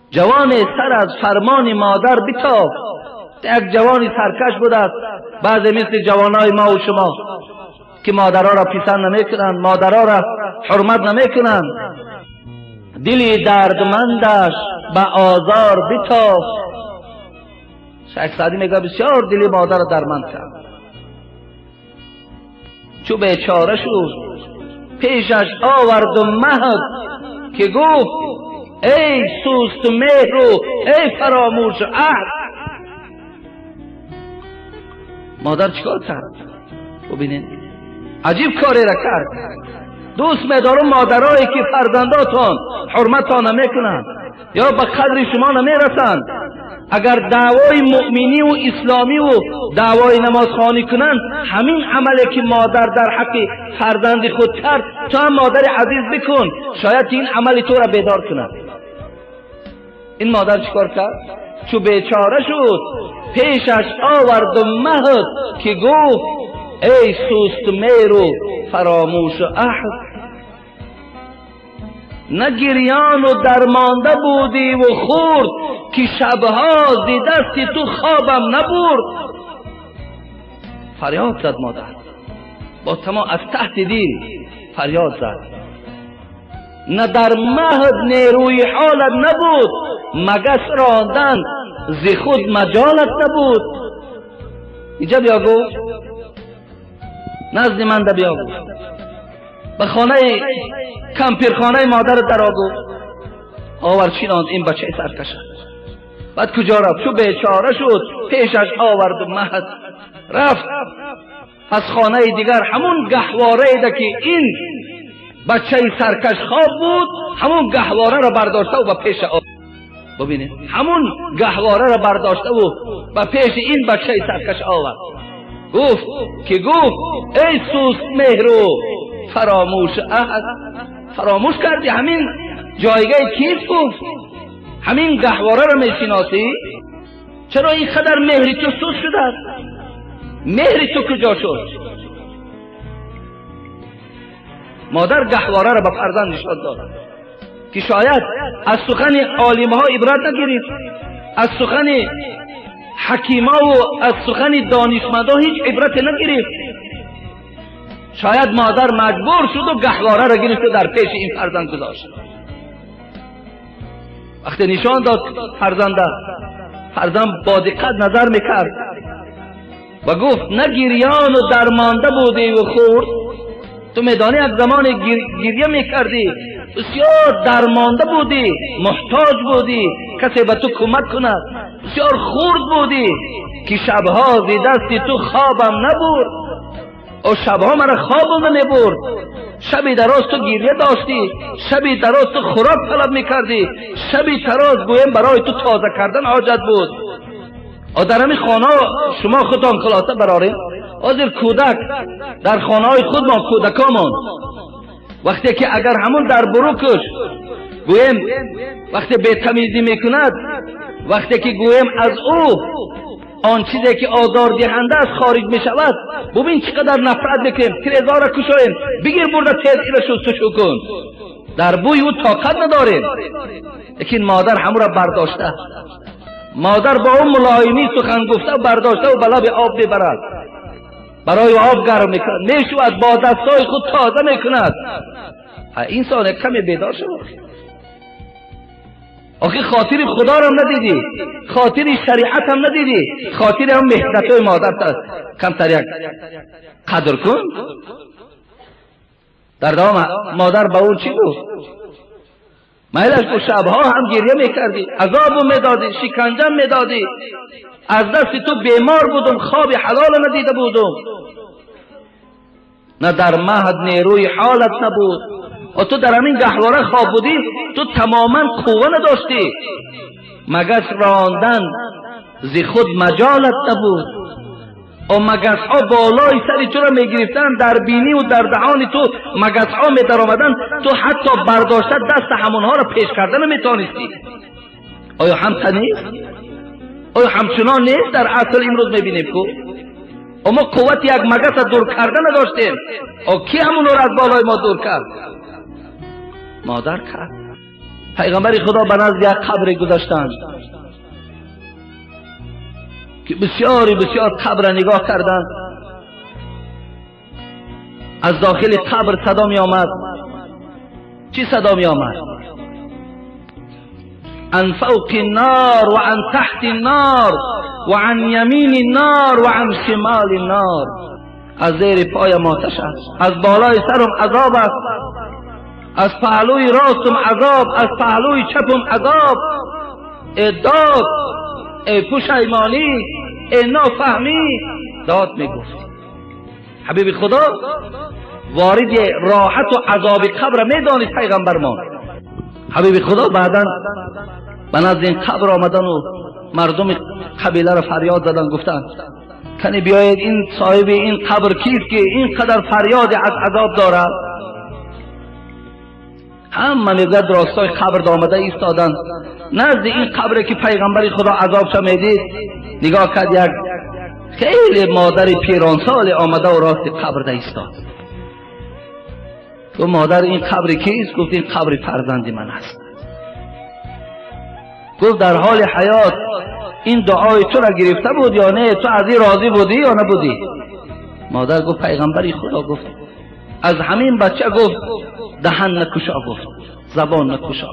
جوان سر از فرمان مادر بتافت. یک جوانی سرکش بود است، بعضی مثل جوانای ما و شما که مادرها را پسند نمیکنند، مادرها را حرمت نمیکنند. دلی دردمندش به آزار بتافت. شیخ سعدی میگه بسیار دلی مادر را درمند کرد. چو بیچاره شد پیشش آورد و مهد که گفت ای سوست مهر و ای فراموش عهد. مادر چیکار کرد؟ ببینید عجیب کاری را کرد. دوست می‌دارم مادرایی که فرزنداتان حرمتان نمیکنند یا به قدر شما نمیرسند، اگر دعوای مؤمنی و اسلامی و دعوای نمازخوانی کنند، همین عملی که مادر در حق فرزند خود کرد تو هم مادر عزیز بکن، شاید این عمل تو را بیدار کند. این مادر چیکار کرد؟ چو بیچاره شد پیشش آورد و مهد که گفت ای سوست مهر و فراموش عهد. نه گریان و درمانده بودی و خورد که شبها زی دست تو خوابم نبرد. فریاد زد مادر، با تمام از تحت دل فریاد زد. نه در مهد نیروی حالت نبود، مگس راندن ز خود مجالت نبود. اینجا بیا گفت نزد من بیا گفت، به خانه کمپیرخانه مادر در آگفت، آور چیناند این بچه سرکشه. بعد کجا رفت؟ چو بیچاره شد پیشش آورد و مهد. رفت از خانه دیگر همون گهواره ده که این بچه سرکش خواب بود، همون گهواره را برداشته و به پیش آورد. ببینید همون گهواره را برداشته و به پیش این بچه سرکش آورد. گفت ای سوست مهر و فراموش عهد. فراموش کردی همین جایگاه چیز گفت، همین گهواره را میشناسی؟ چرا این قدر مهری تو سوست شده؟ مهری تو کجا شد؟ مادر گهواره را به فرزند نشان داد که شاید از سخن عالم ها عبرت نگیرید، از سخن حکیما و از سخن دانشمندا هیچ عبرت نگیرید. شاید مادر مجبور شد و گهواره را گرفت و در پیش این فرزند گذاشت. وقتی نشان داد فرزند با دقت نظر میکرد و گفت نه گریان و درمانده بودی و خورد. تو میدانی یک زمان گریه میکردی، بسیار درمانده بودی، محتاج بودی کسی به تو کمک کند، بسیار خورد بودی که شبها زی دست تو خوابم نبرد. او شبها مرا خوابم نمیبرد. شبی دراز تو گریه داشتی، شبی دراز تو خوراک طلب میکردی، شبی دراز گویم برای تو تازه کردن حاجت بود. در همین خانه شما خودتان خلاصه برارید. حاضر کودک در خانه های خود ما کودکامون وقتی که اگر همون در بروکش گویم وقتی بی‌تمیزی میکند، وقتی که گویم از او آن چیزی که آزار دهنده است خارج می شود، ببین چقدر نفرت میکنیم. تریزا را کشویم، بگیر برده تیز را شستشو کن، در بوی او طاقت نداریم. لیکن مادر همون را برداشته، مادر با اون ملایمی سخن گفته و برداشته و بلا به آب ببرد، برای آب گرم میکند، میشود با دستای خود تازه میکند. انسان کمی بیدار شد. آخه خاطر خدا را هم ندیدی، خاطر شریعت هم ندیدی، خاطر هم مهنتای مادر کمتر یک قدر کن. در دوام مادر با اون چی گفت؟ مایلش تو شبها هم گریه میکردی، عذابو میدادی، شکنجه میدادی، از دست تو بیمار بودم، خواب حلال ندیده بودم. نه در مهد نیروی حالت نبود. و تو در همین گهواره خواب بودی، تو تماما قوه نداشتی، مگس راندن زی خود مجالت نبود. و مگس ها بالای سری تو را میگرفتن، در بینی و در دهان تو مگس ها می در آمدن، تو حتی برداشته دست همونها را پیش کردن نمیتونستی. آیا همچنان نیست؟ آیا همچنان نیست؟ در اصل امروز میبینیم که اما قوت یک مگس دور کردن نداشتیم. و کی همون را از بالای ما دور کرد؟ مادر کرد. پیغمبر خدا به نزد یک قبر گذاشتند که بسیار قبر نگاه کردند. از داخل قبر صدا می آمد. چی صدا می آمد؟ عن فوق النار و عن تحت النار و عن یمین النار و عن شمال النار. از زیر پایم آتش است، از بالای سرم عذاب است، از پهلوی راستم عذاب، از پهلوی چپم عذاب. ای داد، ای پشیمانی، ای نافهمی. داد میگفت. حبیب خدا وارد راحت و عذاب قبر میدانست پیغمبر ما. حبیب خدا بعدا به نزد این قبر آمدن و مردم قبیله را فریاد زدن، گفتن کنی بیاید این صاحب این قبر کیست که اینقدر فریاد از عذاب دارد؟ همه نزد راستای قبر آمده ایستادن. نزد این قبر که پیغمبر خدا عذاب شمیدید نگاه کرد، یک خیلی مادر پیرانسال آمده و راست قبر ایستاد. گفت مادر این قبر کیست؟ گفت این قبر فرزند من است. گفت در حال حیات این دعای تو را گرفته بود یا نه؟ تو از این راضی بودی یا نبودی؟ مادر گفت پیغمبری خدا گفت از همین بچه گفت دهن نکشا، گفت زبان نکشا.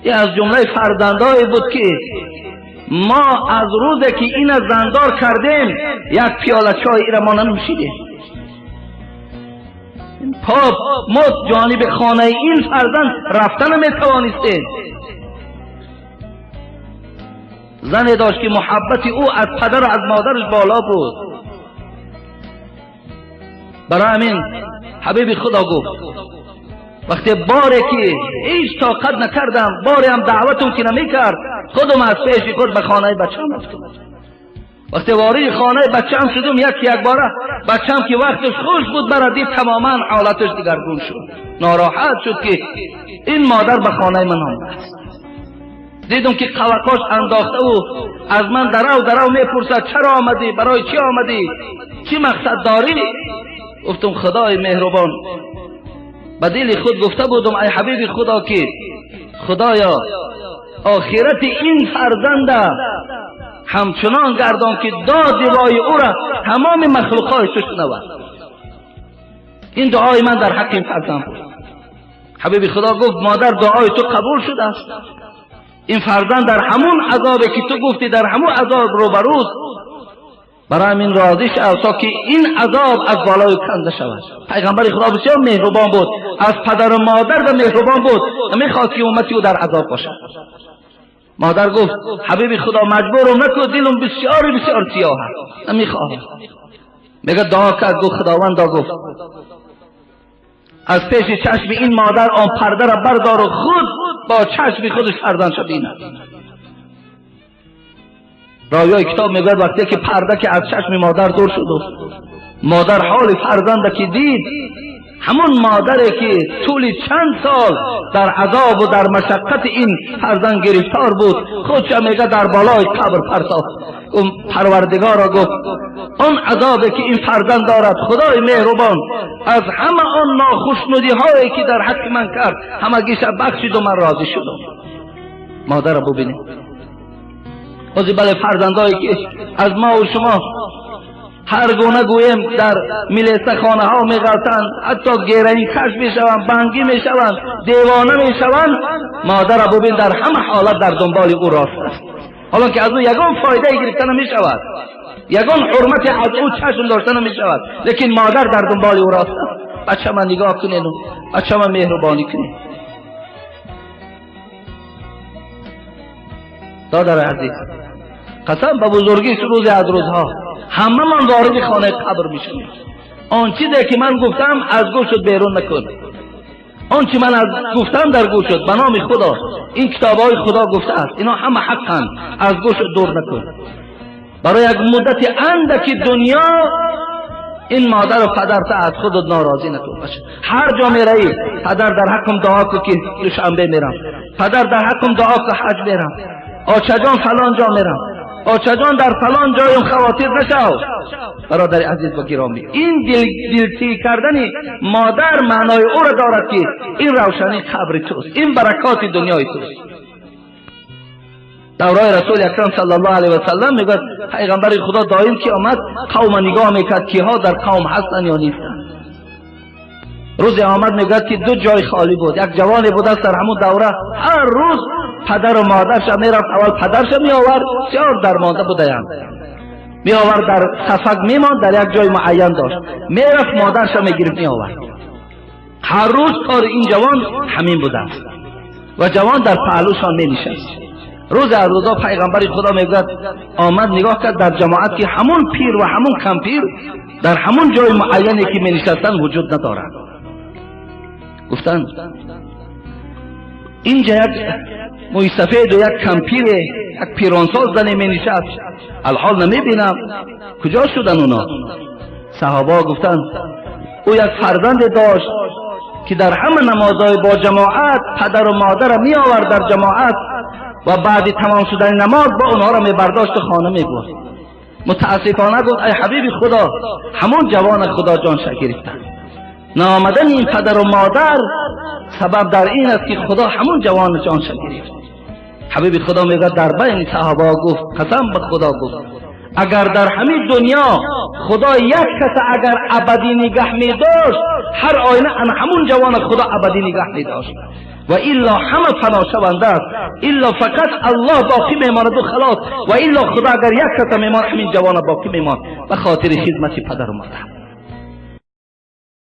این از جمله فرزندایی بود که ما از روزی که این زندار کردیم یک پیاله چای را ما ننوشیدیم. پاپ ما جانب خانه این فرزند رفتن نمیتوانستیم. زنی داشت که محبت او از پدر و از مادرش بالا بود. برای همین حبیب خدا گفت وقتی باره که هیچ طاقت نکردم، باره هم دعوتم که نمیکرد، خودم از پیش خود به خانه بچه‌ام رفتم. وقتی وارد خانه بچه‌ام شدم یک باره بچه‌ام که وقتش خوش بود برای دید تماما حالتش دیگرگون شد. ناراحت شد که این مادر به خانه من آمده. دیدم که قلقاش انداخته و از من درو میپرسد چرا آمدی؟ برای چی آمدی؟ چی مقصد داری؟ گفتم خدای مهربان به دل خود گفته بودم ای حبیب خدا که خدایا آخرت این فرزنده همچنان گردان که داد وای او را تمام مخلوقات تو شنود. این دعای من در حق این فرزند بود. حبیب خدا گفت مادر دعای تو قبول شده است. این فرزند در همون عذابی که تو گفتی در همون عذاب روبروست، برای همین راضی شو تا که این عذاب از بالای کنده شود. پیغمبر خدا بسیار مهربان بود، از پدر و مادر و مهربان بود، نمیخواست که امتی او در عذاب باشد. مادر گفت حبیب خدا مجبورم نکن، دلم بسیار سیاه است، نمیخواهم. میگه دعا کرد، گفت خداوندا گفت از پیش چشم این مادر آن پرده را بردار و خود با چشم خودش فرزندش بیند. راویای کتاب میگوید وقتی که پرده که از چشم مادر دور شد، مادر حال فرزند که دید، همون مادری که طول چند سال در عذاب و در مشقت این فرزند گرفتار بود، خودش میگه در بالای قبر پرتافت. اون پروردگارا گفت اون عذابی که این فرزند دارد خدای مهربان از همه آن ناخوشنودی هایی که در حق من کرد همگیش بخشید و من راضی شدم. مادر رو ببینید. بازی بله فرزندایی که از ما و شما هر گونه گویم در ملیسه خانه ها میغلطند، حتی گیرنی کش میشوند، بنگی میشوند، دیوانه میشوند، مادر رو ببین در همه حالت در دنبال او راست است. حالا که از او یگان فایده گرفته نمیشود، یگان حرمت از او چشم داشته نمیشود، لیکن مادر در دنبال او راست است. بچه من نگاه کنین و بچه من مهربانی کنین. دادر عزیز، قسم به بزرگی روز از روزها همه من وارد خانه قبر میشیم. آن چیزی که من گفتم از گوشت بیرون نکن. آن چی من از گفتم در گوشت به نام خدا، این کتابای خدا گفته است، اینا همه حقن، از گوشت دور نکن. برای یک مدت اندکی دنیا این مادر و پدر تا از خودت ناراضی نکن. هر جا میری پدر در حقم دعا کن که دوشنبه میرم، پدر در حقم دعا کن حج میرم، آچه جان فلان جا میرم، آچه جان در فلان جایم خواتیر نشو. برادر عزیز و گرامی، این دلتیری کردن مادر معنای او را دارد که این روشنی قبر توست، این برکات دنیای توست. دورای رسول اکرم صلی الله علیه و سلم میگه پیغمبر خدا دائم که آمد قوم نگاه میکرد که ها در قوم هستن یا نیستن. روز آمد میگه که دو جای خالی بود، یک جوانی بود در همون دوره هر روز پدر و مادرش میرفت، اول پدرش می آورد بسیار درمانده بودند، می آورد در سفک میماند، در یک جای معین داشت، میرفت مادرش میگرفت می آورد. هر روز کار این جوان همین بود و جوان در پهلوشان می نشست. روز از روزا پیغمبر خدا میگه آمد نگاه کرد در جماعت که همون پیر و همون کم پیر در همون جای معینی که می نشستن وجود ندارند. گفتن اینجا یک موی سفید و یک کمپیر یک پیرانساز زنی می نشست، الحال نمی بینم کجا شدن اونا؟ صحابه گفتن او یک فرزند داشت که در همه نمازهای با جماعت پدر و مادر می آورد در جماعت و بعد تمام شدن نماز با اونها را می برداشت خانه می برد. متاسفانه گفت ای حبیب خدا همون جوان خدا جانش گرفتن. نامدن این پدر و مادر سبب در این است که خدا همون جوان جانش گرفت. حبیب خدا میگه در بین صحابه گفت قسم به خدا گفت اگر در همین دنیا خدا یک کس اگر ابدی نگه می داشت هر آینه همون جوان خدا ابدی نگه می داشت و الا همه فنا شونده است، الا فقط الله باقی میماند و خلاص، و الا خدا اگر یک کس میمان همین جوان باقی میمان به خاطر خدمت پدر و مادر.